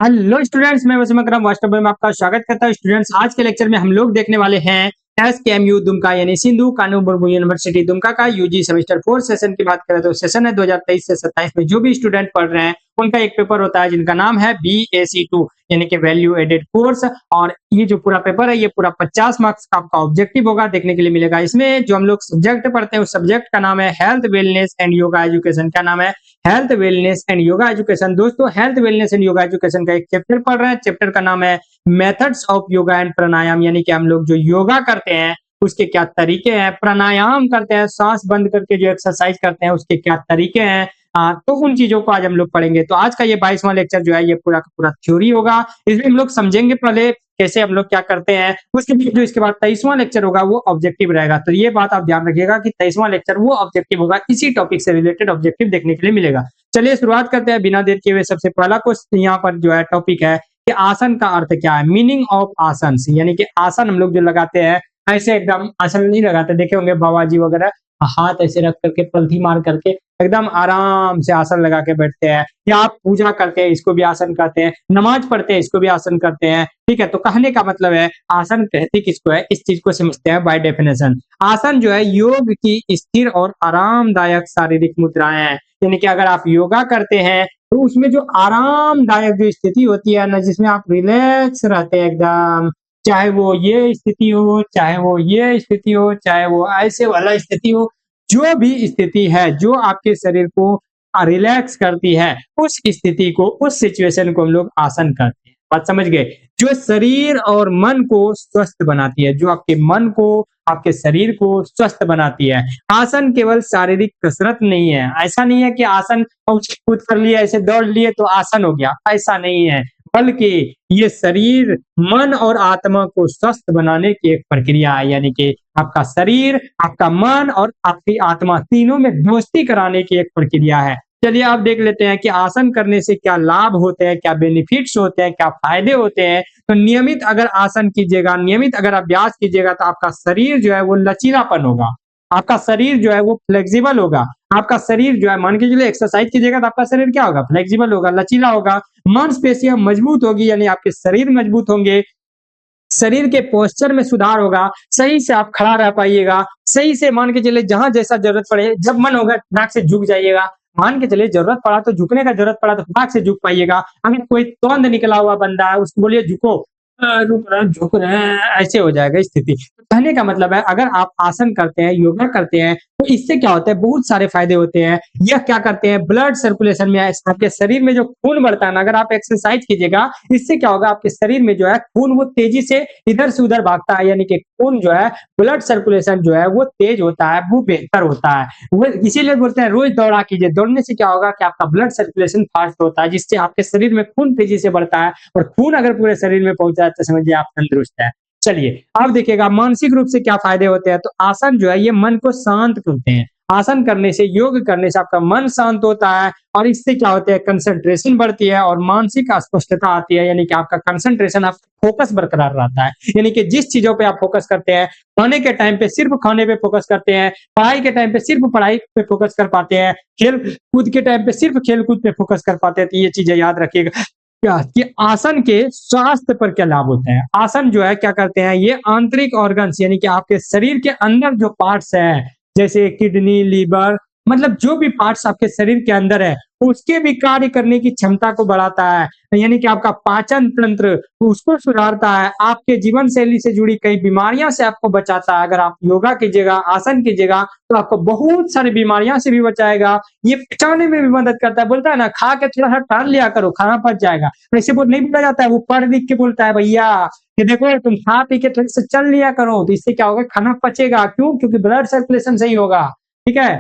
Hello students, मैं वसीम अकरम वास्तव में आपका स्वागत करता हूँ। स्टूडेंट्स, आज के लेक्चर में हम लोग देखने वाले हैं एसकेएमयू दुमका यानी सिंधु कानू मुर्मू यूनिवर्सिटी दुमका का यूजी सेमेस्टर 4 सेशन की बात करें तो सेशन है 2023 से 27 में जो भी स्टूडेंट पढ़ रहे हैं उनका एक पेपर होता है जिनका नाम है BAC2 यानी कि वैल्यू एडेड कोर्स। और ये जो पूरा पेपर है ये पूरा 50 मार्क्स का आपका ऑब्जेक्टिव होगा, देखने के लिए मिलेगा। इसमें जो हम लोग सब्जेक्ट पढ़ते हैं उस सब्जेक्ट का नाम है health wellness and yoga education. क्या नाम है? Health wellness and yoga education. दोस्तों, health wellness and yoga education का एक चैप्टर पढ़ रहे हैं। चैप्टर का नाम है मेथड्स ऑफ योगा एंड प्राणायाम, यानी कि हम लोग जो योगा करते हैं उसके क्या तरीके हैं, प्राणायाम करते हैं सांस बंद करके जो एक्सरसाइज करते हैं उसके क्या तरीके हैं। तो उन चीजों को आज हम लोग पढ़ेंगे। तो आज का ये 22वां लेक्चर जो है ये पूरा का पूरा थ्योरी होगा। इसमें हम लोग समझेंगे पहले कैसे हम लोग क्या करते हैं, उसके बाद जो इसके बाद 23वां लेक्चर होगा वो ऑब्जेक्टिव रहेगा। तो ये बात आप ध्यान रखिएगा कि 23वां लेक्चर वो ऑब्जेक्टिव होगा, इसी टॉपिक से रिलेटेड ऑब्जेक्टिव देखने के लिए मिलेगा। चलिए शुरुआत करते हैं बिना देर किए हुए। सबसे पहला क्वेश्चन यहाँ पर जो है टॉपिक है कि आसन का अर्थ क्या है, मीनिंग ऑफ आसन। यानी कि आसन हम लोग जो लगाते हैं ऐसे एकदम आसन नहीं लगाते, देखे होंगे बाबा जी वगैरह हाथ ऐसे रख करके पलथी मार करके एकदम आराम से आसन लगा के बैठते हैं। या आप पूजा करते हैं इसको भी आसन कहते हैं, नमाज पढ़ते हैं इसको भी आसन करते हैं। ठीक है, तो कहने का मतलब है आसन कहते किसको है, इस चीज को समझते हैं बाय डेफिनेशन। आसन जो है योग की स्थिर और आरामदायक शारीरिक मुद्राएं हैं। यानी कि अगर आप योगा करते हैं तो उसमें जो आरामदायक जो स्थिति होती है ना, जिसमें आप रिलैक्स रहते हैं एकदम, चाहे वो ये स्थिति हो, चाहे वो ये स्थिति हो, चाहे वो ऐसे वाला स्थिति हो, जो भी स्थिति है जो आपके शरीर को रिलैक्स करती है उस स्थिति को, उस सिचुएशन को हम लोग आसन करते हैं। बात समझ गए? जो शरीर और मन को स्वस्थ बनाती है, जो आपके मन को आपके शरीर को स्वस्थ बनाती है। आसन केवल शारीरिक कसरत नहीं है। ऐसा नहीं है कि आसन कूद कर लिए, ऐसे दौड़ लिए तो आसन हो गया, ऐसा नहीं है। बल्कि ये शरीर, मन और आत्मा को स्वस्थ बनाने की एक प्रक्रिया है। यानी कि आपका शरीर, आपका मन और आपकी आत्मा तीनों में दोस्ती कराने की एक प्रक्रिया है। चलिए आप देख लेते हैं कि आसन करने से क्या लाभ होते हैं, क्या बेनिफिट्स होते हैं, क्या फायदे होते हैं। तो नियमित अगर आसन कीजिएगा, नियमित अगर अभ्यास कीजिएगा तो आपका शरीर जो है वो लचीलापन होगा, आपका शरीर जो है वो फ्लेक्सिबल होगा। आपका शरीर जो है, मान के चलिए एक्सरसाइज कीजिएगा तो आपका शरीर क्या होगा, फ्लेक्सिबल होगा, लचीला होगा। मांसपेशियां मजबूत होगी, यानी आपके शरीर मजबूत होंगे। शरीर के पोस्चर में सुधार होगा, सही से आप खड़ा रह पाइएगा, सही से मान के चलिए जहां जैसा जरूरत पड़े, जब मन होगा फटाक से झुक जाइएगा। मान के चलिए जरूरत पड़ा तो झुकने का, जरूरत पड़ा तो फटाक से झुक पाइएगा। अगर कोई तौंद निकला हुआ बंदा है उसको बोलिए झुको, रुक रहे हैं, झुक रहे हैं, ऐसे हो जाएगा स्थिति। कहने का मतलब है अगर आप आसन करते हैं, योगा करते हैं तो इससे क्या होता है, बहुत सारे फायदे होते हैं। यह क्या करते हैं, ब्लड सर्कुलेशन में, आपके शरीर में जो खून बढ़ता है ना, अगर आप एक्सरसाइज कीजिएगा इससे क्या होगा, आपके शरीर में जो है खून वो तेजी से इधर से उधर भागता है। यानी कि खून जो है, ब्लड सर्कुलेशन जो है वो तेज होता है, वो बेहतर होता है। वो इसीलिए बोलते हैं रोज दौड़ा कीजिए। दौड़ने से क्या होगा कि आपका ब्लड सर्कुलेशन फास्ट होता है, जिससे आपके शरीर में खून तेजी से बढ़ता है। और खून अगर पूरे शरीर में पहुंचा है तो समझिए आप तंदुरुस्त है। चलिए आप देखिएगा मानसिक रूप से क्या फायदे होते हैं। तो आसन जो है ये मन को शांत करते हैं। आसन करने से, योग करने से आपका मन शांत होता है और इससे क्या होता है, कंसंट्रेशन बढ़ती है और मानसिक अस्पष्टता आती है। यानी कि आपका कंसंट्रेशन, आपका फोकस बरकरार रहता है। यानी कि जिस चीजों पे आप फोकस करते हैं, खाने के टाइम पे सिर्फ खाने पे फोकस करते हैं, पढ़ाई के टाइम पे सिर्फ पढ़ाई पे फोकस कर पाते हैं, खेल कूद के टाइम पे सिर्फ खेल कूद पे फोकस कर पाते हैं। तो ये चीजें याद रखिएगा क्या कि आसन के स्वास्थ्य पर क्या लाभ होते हैं। आसन जो है क्या करते हैं, ये आंतरिक ऑर्गन्स यानी कि आपके शरीर के अंदर जो पार्ट्स है, जैसे किडनी, लीवर, मतलब जो भी पार्ट्स आपके शरीर के अंदर है उसके भी कार्य करने की क्षमता को बढ़ाता है। यानी कि आपका पाचन तंत्र उसको सुधारता है, आपके जीवन शैली से जुड़ी कई बीमारियां से आपको बचाता है। अगर आप योगा कीजिएगा, आसन कीजिएगा तो आपको बहुत सारी बीमारियां से भी बचाएगा। ये पचाने में भी मदद करता है। बोलता है ना, खा के थोड़ा सा टहल लिया करो, खाना पच जाएगा। ऐसे बोल नहीं बोला जाता है, वो पढ़ लिख के बोलता है भैया कि देखो तुम खा पी के थोड़ी से चल लिया करो, तो इससे क्या होगा, खाना पचेगा। क्यों? क्योंकि ब्लड सर्कुलेशन सही होगा। ठीक है,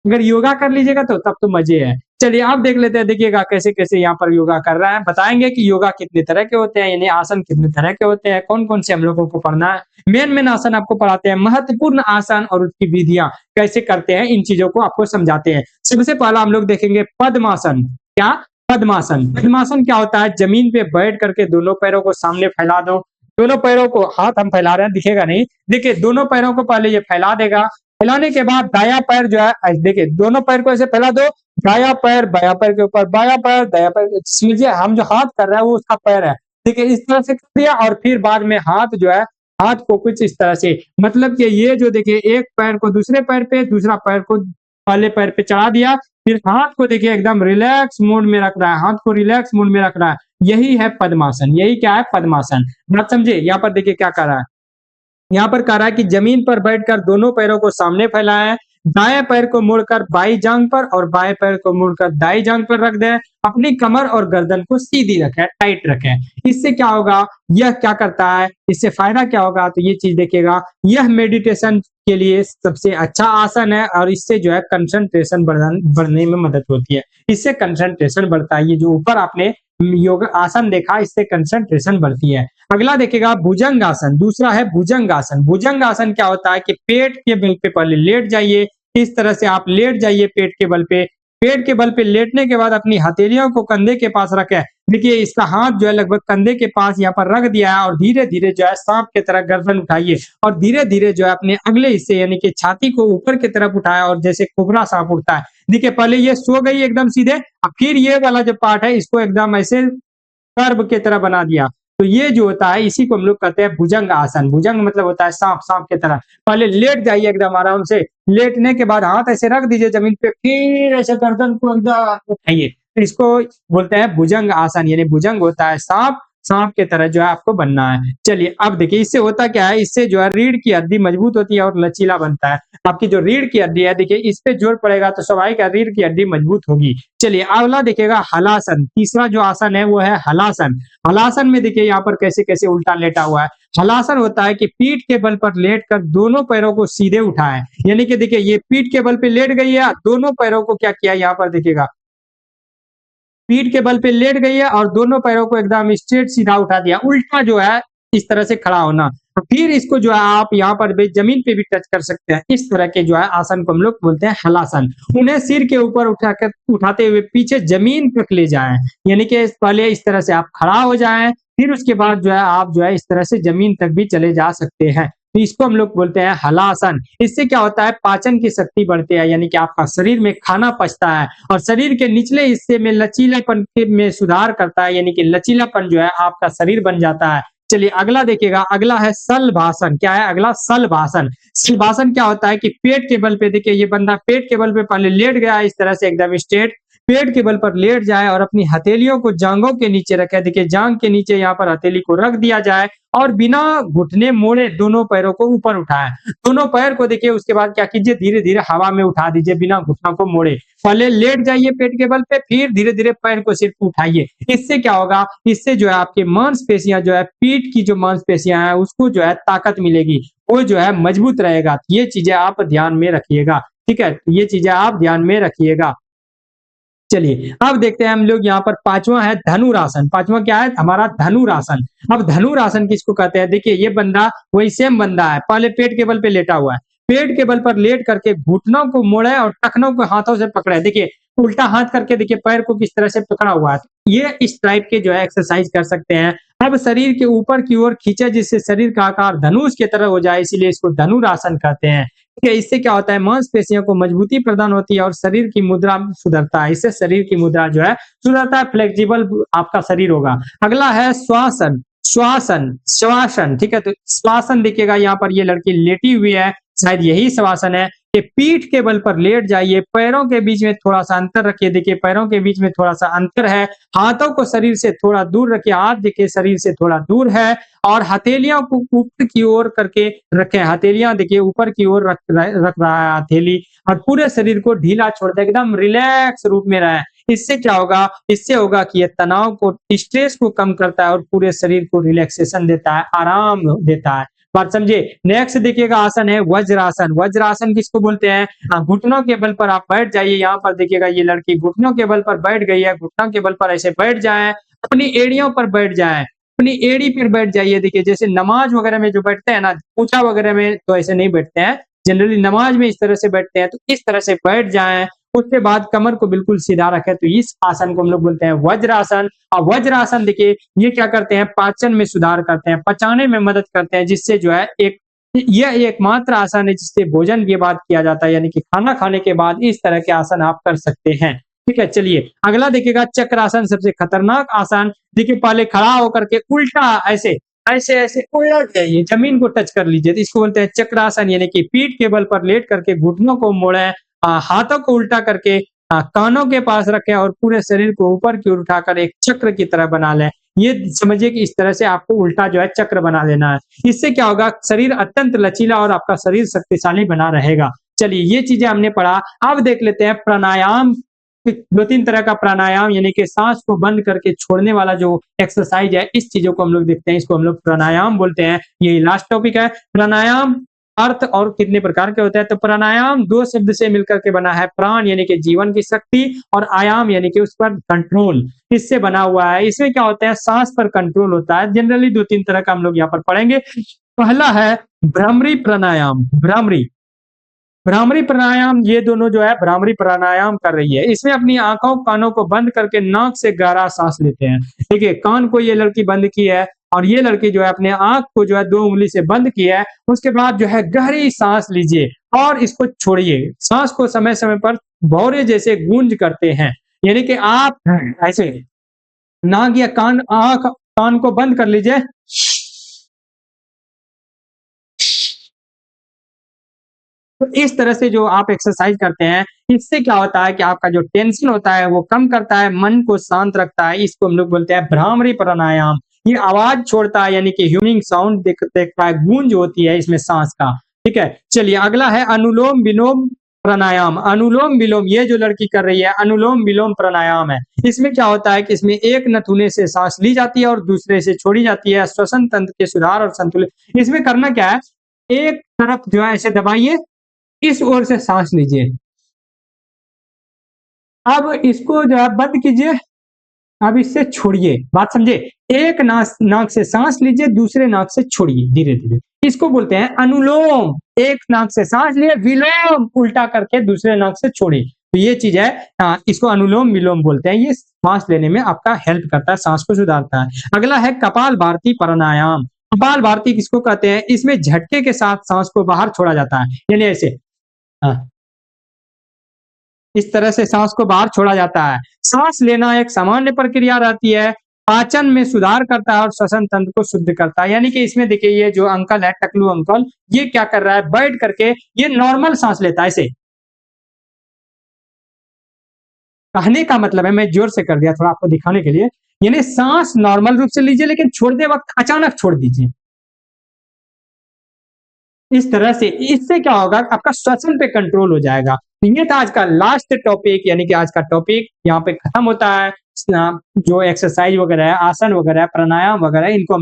अगर योगा कर लीजिएगा तो तब तो मजे है। चलिए आप देख लेते हैं, देखिएगा कैसे कैसे यहाँ पर योगा कर रहा है। बताएंगे कि योगा कितने तरह के होते हैं, यानी आसन कितने तरह के होते हैं, कौन कौन से हम लोगों को पढ़ना है। मेन आसन आपको पढ़ाते हैं, महत्वपूर्ण आसन और उसकी विधियां कैसे करते हैं, इन चीजों को आपको समझाते हैं। सबसे पहला हम लोग देखेंगे पद्मासन। क्या? पद्मासन। पद्मासन क्या होता है, जमीन पे बैठ करके दोनों पैरों को सामने फैला दो। दोनों पैरों को, हाथ हम फैला रहे हैं दिखेगा नहीं, देखिए दोनों पैरों को पहले ये फैला देगा, फैलाने के बाद दायां पैर जो है देखिए दोनों पैर को ऐसे फैला दो, दायां पैर बायां पैर के ऊपर, बायां पैर दायां पैर, समझिए हम जो हाथ कर रहे हैं वो उसका पैर है, ठीक है, इस तरह से कर दिया और फिर बाद में हाथ जो है, हाथ को कुछ इस तरह से, मतलब कि ये जो देखिए एक पैर को दूसरे पैर पे, दूसरा पैर को पहले पैर पे चढ़ा दिया, फिर हाथ को देखिए एकदम रिलैक्स मोड में रख रहा है, हाथ को रिलैक्स मोड में रख रहा है, यही है पद्मासन, यही क्या है पद्मासन। बात समझे? यहाँ पर देखिए क्या कर रहा है, यहाँ पर कह रहा है कि जमीन पर बैठकर दोनों पैरों को सामने फैलाएं, दाएं पैर को मुड़कर बाईं जांघ पर और बाएं पैर को मुड़कर दाईं जांघ पर रख दें, अपनी कमर और गर्दन को सीधी रखें, टाइट रखें। इससे क्या होगा, यह क्या करता है, इससे फायदा क्या होगा, तो ये चीज देखिएगा, यह मेडिटेशन के लिए सबसे अच्छा आसन है और इससे जो है कंसंट्रेशन बढ़ने में मदद होती है, इससे कंसंट्रेशन बढ़ता है। ये जो ऊपर आपने योग आसन देखा, इससे कंसंट्रेशन बढ़ती है। अगला देखिएगा भुजंग आसन, दूसरा है भुजंग आसन। भुजंग आसन क्या होता है कि पेट के बल पे पहले लेट जाइए, इस तरह से आप लेट जाइए पेट के बल पे, पेट के बल पे लेटने के बाद अपनी हथेलियों को कंधे के पास रखें, देखिए इसका हाथ जो है लगभग कंधे के पास यहाँ पर रख दिया है और धीरे धीरे जो है सांप की तरह गर्दन उठाइए और धीरे धीरे जो है अपने अगले हिस्से यानी कि छाती को ऊपर की तरफ उठाया और जैसे कोबरा सांप उठता है, देखिए पहले ये सो गई एकदम सीधे, अब फिर ये वाला जो पार्ट है इसको एकदम ऐसे कर्व की तरह बना दिया, तो ये जो होता है इसी को हम लोग कहते हैं भुजंग आसन। भुजंग मतलब होता है सांप, सांप की तरह। पहले लेट जाइए एकदम आराम से, लेटने के बाद हाथ ऐसे रख दीजिए जमीन पे, फिर ऐसे गर्दन को एकदम उठाइए, तो इसको बोलते हैं भुजंग आसन, यानी भुजंग होता है सांप, सांप की तरह जो है आपको बनना है। चलिए अब देखिए इससे होता क्या है, इससे जो है रीढ़ की हड्डी मजबूत होती है और लचीला बनता है। आपकी जो रीढ़ की हड्डी है देखिए इस पे जोर पड़ेगा तो स्वाभाविक है रीढ़ की हड्डी मजबूत होगी। चलिए अगला देखिएगा हलासन, तीसरा जो आसन है वो है हलासन। हलासन में देखिए यहाँ पर कैसे कैसे उल्टा लेटा हुआ है। हलासन होता है कि पीठ के बल पर लेटकर दोनों पैरों को सीधे उठाएं, यानी कि देखिए ये पीठ के बल पे लेट गई है, दोनों पैरों को क्या किया यहाँ पर देखिएगा, पीठ के बल पे लेट गई है और दोनों पैरों को एकदम स्ट्रेट सीधा उठा दिया, उल्टा जो है इस तरह से खड़ा होना। फिर इसको जो है आप यहाँ पर भी जमीन पे भी टच कर सकते हैं, इस तरह के जो है आसन को हम लोग बोलते हैं हलासन। उन्हें सिर के ऊपर उठाकर उठाते हुए पीछे जमीन तक ले जाएं, यानी कि पहले इस तरह से आप खड़ा हो जाएं, फिर उसके बाद जो है आप जो है इस तरह से जमीन तक भी चले जा सकते हैं, तो इसको हम लोग बोलते हैं हलासन। इससे क्या होता है, पाचन की शक्ति बढ़ती है, यानी कि आपका शरीर में खाना पचता है और शरीर के निचले हिस्से में लचीलापन में सुधार करता है, यानी कि लचीलापन जो है आपका शरीर बन जाता है। चलिए अगला देखिएगा, अगला है शलभासन। क्या है अगला? शलभासन। शलभासन क्या होता है कि पेट के बल पे, देखिए ये बंदा पेट के बल पे पहले लेट गया इस तरह से एकदम स्ट्रेट, पेट के बल पर लेट जाए और अपनी हथेलियों को जांघों के नीचे रखे, देखिए जांघ के नीचे यहाँ पर हथेली को रख दिया जाए और बिना घुटने मोड़े दोनों पैरों को ऊपर उठाएं। दोनों पैर को देखिए उसके बाद क्या कीजिए, धीरे धीरे हवा में उठा दीजिए बिना घुटनों को मोड़े। पहले लेट जाइए पेट के बल पे, फिर धीरे धीरे पैर को सिर्फ उठाइए। इससे क्या होगा, इससे जो है आपकी मांसपेशियां जो है, पीठ की जो मांसपेशियां हैं उसको जो है ताकत मिलेगी, वो जो है मजबूत रहेगा। ये चीजें आप ध्यान में रखिएगा, ठीक है, ये चीजें आप ध्यान में रखिएगा। चलिए अब देखते हैं हम लोग यहाँ पर पांचवा है धनुरासन। पांचवा क्या है हमारा? धनुरासन। अब धनुरासन किसको कहते हैं? देखिए ये बंदा वही सेम बंदा है, पहले पेट के बल पे लेटा हुआ है, पेट के बल पर लेट करके घुटनों को मोड़े और टखनों को हाथों से पकड़े, देखिए उल्टा हाथ करके देखिए पैर को किस तरह से पकड़ा हुआ है। ये इस टाइप के जो है एक्सरसाइज कर सकते हैं। अब शरीर के ऊपर की ओर खींचे जिससे शरीर का आकार धनुष की तरह हो जाए, इसीलिए इसको धनुरासन कहते हैं। ठीक है, इससे क्या होता है, मांसपेशियों को मजबूती प्रदान होती है और शरीर की मुद्रा सुधरता है, इससे शरीर की मुद्रा जो है सुधरता है, फ्लेक्सिबल आपका शरीर होगा। अगला है श्वासन। श्वासन, श्वासन, ठीक है, तो श्वासन देखिएगा यहाँ पर ये लड़की लेटी हुई है, शायद यही श्वासन है कि पीठ के बल पर लेट जाइए, पैरों के बीच में थोड़ा सा अंतर रखिए, देखिए पैरों के बीच में थोड़ा सा अंतर है, हाथों को शरीर से थोड़ा दूर रखिए, हाथ देखिए शरीर से थोड़ा दूर है और हथेलियों को ऊपर की ओर करके रखें, हथेलियां देखिए ऊपर की ओर रख रहा है हथेली, और पूरे शरीर को ढीला छोड़ दे, एकदम रिलैक्स रूप में रहे। इससे क्या होगा, इससे होगा कि ये तनाव को, स्ट्रेस को कम करता है और पूरे शरीर को रिलैक्सेशन देता है, आराम देता है। बात समझे। नेक्स्ट देखिएगा आसन है वज्रासन। वज्रासन किसको बोलते हैं? घुटनों के बल पर आप बैठ जाइए, यहाँ पर देखिएगा ये लड़की घुटनों के बल पर बैठ गई है, घुटनों के बल पर ऐसे बैठ जाए, अपनी एड़ियों पर बैठ जाए, अपनी एड़ी पर बैठ जाइए। देखिए जैसे नमाज वगैरह में जो बैठते हैं ना, पूछा वगैरह में तो ऐसे नहीं बैठते हैं, जनरली नमाज में इस तरह से बैठते हैं, तो इस तरह से बैठ जाएं। उसके बाद कमर को बिल्कुल सीधा रखें, तो इस आसन को हम लोग बोलते हैं वज्रासन। और वज्रासन देखिए ये क्या करते हैं, पाचन में सुधार करते हैं, पचाने में मदद करते हैं, जिससे जो है एक यह एकमात्र आसन है जिसे भोजन के बाद किया जाता है, यानी कि खाना खाने के बाद इस तरह के आसन आप कर सकते हैं। ठीक है, चलिए अगला देखिएगा चक्रासन, सबसे खतरनाक आसन। देखिए पहले खड़ा होकर के उल्टा ऐसे ऐसे उलट जाइए, जमीन को टच कर लीजिए, तो इसको बोलते हैं चक्रासन, यानी कि पीठ के बल पर लेट करके घुटनों को मोड़ें, हाथों को उल्टा करके कानों के पास रखें और पूरे शरीर को ऊपर की ओर उठाकर एक चक्र की तरह बना लें। ये समझिए कि इस तरह से आपको उल्टा जो है चक्र बना लेना है। इससे क्या होगा, शरीर अत्यंत लचीला और आपका शरीर शक्तिशाली बना रहेगा। चलिए ये चीजें हमने पढ़ा। अब देख लेते हैं प्राणायाम। 2-3 तरह का प्राणायाम, यानी कि सांस को बंद करके छोड़ने वाला जो एक्सरसाइज है, इस चीजों को हम लोग देखते हैं, इसको हम लोग प्राणायाम बोलते हैं। ये लास्ट टॉपिक है। प्राणायाम अर्थ और कितने प्रकार के होते हैं, तो प्राणायाम 2 शब्द से मिलकर के बना है। प्राण यानी कि जीवन की शक्ति, और आयाम यानी कि उस पर कंट्रोल, इससे बना हुआ है। इसमें क्या होता है, सांस पर कंट्रोल होता है। जनरली 2-3 तरह का हम लोग यहाँ पर पढ़ेंगे। पहला है भ्रामरी प्राणायाम। भ्रामरी प्राणायाम, ये दोनों जो है भ्रामरी प्राणायाम कर रही है। इसमें अपनी आंखों कानों को बंद करके नाक से गहरा सांस लेते हैं। देखिए कान को ये लड़की बंद की है और ये लड़की जो है अपने आंख को जो है 2 उंगली से बंद किया है। उसके बाद जो है गहरी सांस लीजिए और इसको छोड़िए। सांस को समय समय पर भौरे जैसे गूंज करते हैं, यानी कि आप ऐसे नाक या कान को बंद कर लीजिए। तो इस तरह से जो आप एक्सरसाइज करते हैं, इससे क्या होता है कि आपका जो टेंशन होता है वो कम करता है, मन को शांत रखता है। इसको हम लोग बोलते हैं भ्रामरी प्राणायाम। ये आवाज छोड़ता है, यानी कि ह्यूमिंग साउंड देखता है, गूंज होती है इसमें सांस का। ठीक है, चलिए अगला है अनुलोम विलोम प्राणायाम। अनुलोम विलोम, ये जो लड़की कर रही है अनुलोम विलोम प्राणायाम है। इसमें क्या होता है कि इसमें एक नथुने से सांस ली जाती है और दूसरे से छोड़ी जाती है, श्वसन तंत्र के सुधार और संतुलित। इसमें करना क्या है, एक तरफ जो है ऐसे दबाइए, इस ओर से सांस लीजिए। अब इसको जो है बंद कीजिए, अब इससे छोड़िए। बात समझे, एक नाक से सांस लीजिए, दूसरे नाक से छोड़िए धीरे धीरे। इसको बोलते हैं अनुलोम। एक नाक से सांस लिए, विलोम उल्टा करके दूसरे नाक से छोड़िए। तो ये चीज है, इसको अनुलोम विलोम बोलते हैं। ये सांस लेने में आपका हेल्प करता है, सांस को सुधारता है। अगला है कपाल भारती प्राणायाम। कपाल भारती किसको कहते हैं, इसमें झटके के साथ सांस को बाहर छोड़ा जाता है, यानी ऐसे इस तरह से सांस को बाहर छोड़ा जाता है। सांस लेना एक सामान्य प्रक्रिया रहती है, पाचन में सुधार करता है और श्वसन तंत्र को शुद्ध करता है। यानी कि इसमें देखिए ये जो अंकल है, टकलू अंकल, ये क्या कर रहा है, बैठ करके ये नॉर्मल सांस लेता है ऐसे। कहने का मतलब है, मैं जोर से कर दिया थोड़ा आपको दिखाने के लिए, यानी सांस नॉर्मल रूप से लीजिए लेकिन छोड़ते वक्त अचानक छोड़ दीजिए इस तरह से। इससे क्या होगा, आपका श्वसन पे कंट्रोल हो जाएगा। तो ये था आज का लास्ट टॉपिक, यानी कि आज का टॉपिक यहाँ पे खत्म होता है। जो एक्सरसाइज वगैरह है, आसन वगैरह है, प्राणायाम वगैरह, इनको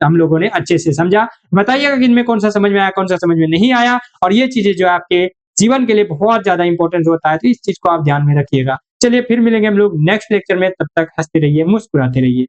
हम लोगों ने अच्छे से समझा। बताइएगा कि इनमें कौन सा समझ में आया, कौन सा समझ में नहीं आया। और ये चीजें जो आपके जीवन के लिए बहुत ज्यादा इंपॉर्टेंट होता है, तो इस चीज को आप ध्यान में रखिएगा। चलिए फिर मिलेंगे हम लोग नेक्स्ट लेक्चर में, तब तक हंसते रहिए, मुस्कुराते रहिए।